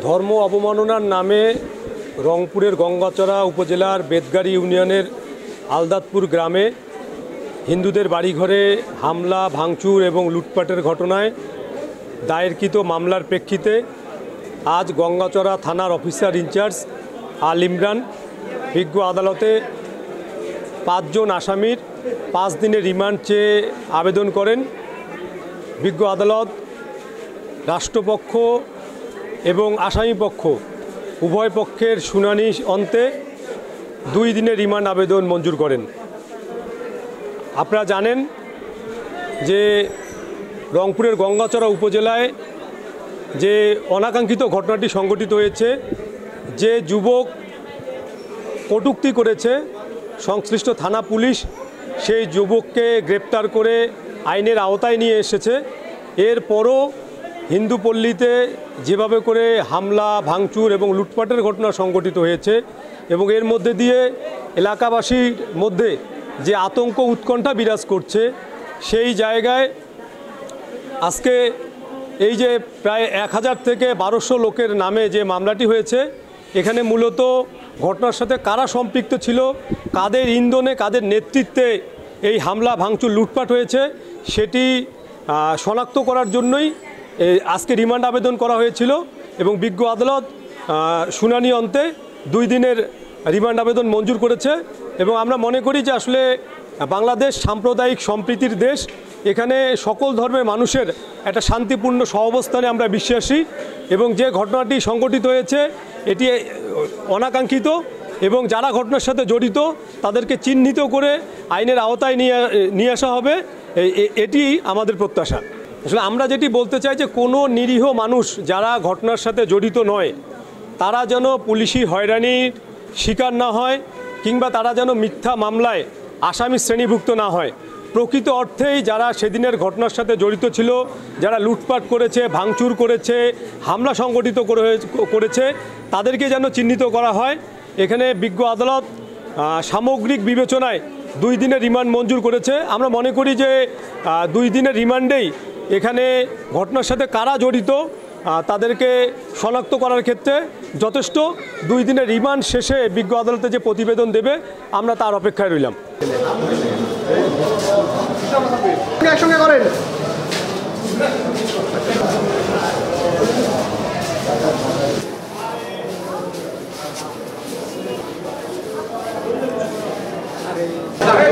ধর্ম অবমাননার নামে রংপুরের গঙ্গাচড়া উপজেলার বেতগাড়ি ইউনিয়নের আলদাতপুর গ্রামে হিন্দুদের বাড়িঘরে হামলা, ভাঙচুর এবং লুটপাটের ঘটনায় দায়েরকৃত মামলার প্রেক্ষিতে আজ গঙ্গাচড়া থানার অফিসার ইনচার্জ আল ইমরান বিজ্ঞ আদালতে 5 জন আসামির 5 দিনের রিমান্ড চেয়ে আবেদন করেন। বিজ্ঞ আদালত রাষ্ট্রপক্ষ এবং আসামিপক্ষ উভয় পক্ষের শুনানি অন্তে 2 দিনের রিমান্ড আবেদন মঞ্জুর করেন। আপনারা জানেন যে রংপুরের গঙ্গাচড়া উপজেলায় যে অনাকাঙ্ক্ষিত ঘটনাটি সংঘটিত হয়েছে, যে যুবক কটূক্তি করেছে সংশ্লিষ্ট থানা পুলিশ সেই যুবককে গ্রেপ্তার করে আইনের আওতায় নিয়ে এসেছে। এরপরও হিন্দু পল্লীতে যেভাবে করে হামলা, ভাঙচুর এবং লুটপাটের ঘটনা সংঘটিত হয়েছে এবং এর মধ্যে দিয়ে এলাকাবাসীর মধ্যে যে আতঙ্ক উৎকণ্ঠা বিরাজ করছে, সেই জায়গায় আজকে এই যে প্রায় 1000 থেকে 1200 লোকের নামে যে মামলাটি হয়েছে, এখানে মূলত ঘটনার সাথে কারা সম্পৃক্ত ছিল, কাদের ইন্ধনে, কাদের নেতৃত্বে এই হামলা, ভাঙচুর, লুটপাট হয়েছে সেটি শনাক্ত করার জন্যই আজকে রিমান্ড আবেদন করা হয়েছিল এবং বিজ্ঞ আদালত শুনানি অন্তে 2 দিনের রিমান্ড আবেদন মঞ্জুর করেছে। এবং আমরা মনে করি যে আসলে বাংলাদেশ সাম্প্রদায়িক সম্প্রীতির দেশ, এখানে সকল ধর্মের মানুষের একটা শান্তিপূর্ণ সহাবস্থানে আমরা বিশ্বাসী এবং যে ঘটনাটি সংঘটিত হয়েছে এটি অনাকাঙ্ক্ষিত এবং যারা ঘটনার সাথে জড়িত তাদেরকে চিহ্নিত করে আইনের আওতায় নিয়ে আসা হবে, এটি আমাদের প্রত্যাশা। আসলে আমরা যেটি বলতে চাই যে কোনো নিরীহ মানুষ যারা ঘটনার সাথে জড়িত নয় তারা যেন পুলিশি হয়রানির শিকার না হয় কিংবা তারা যেন মিথ্যা মামলায় আসামি শ্রেণীভুক্ত না হয়। প্রকৃত অর্থেই যারা সেদিনের ঘটনার সাথে জড়িত ছিল, যারা লুটপাট করেছে, ভাঙচুর করেছে, হামলা সংগঠিত করেছে তাদেরকে যেন চিহ্নিত করা হয়। এখানে বিজ্ঞ আদালত সামগ্রিক বিবেচনায় 2 দিনের রিমান্ড মঞ্জুর করেছে। আমরা মনে করি যে 2 দিনের রিমান্ডেই এখানে ঘটনার সাথে কারা জড়িত তাদেরকে শনাক্ত করার ক্ষেত্রে যথেষ্ট। 2 দিনের রিমান্ড শেষে বিজ্ঞ আদালতে যে প্রতিবেদন দেবে আমরা তার অপেক্ষায় রইলাম। একসঙ্গে করেন। আরে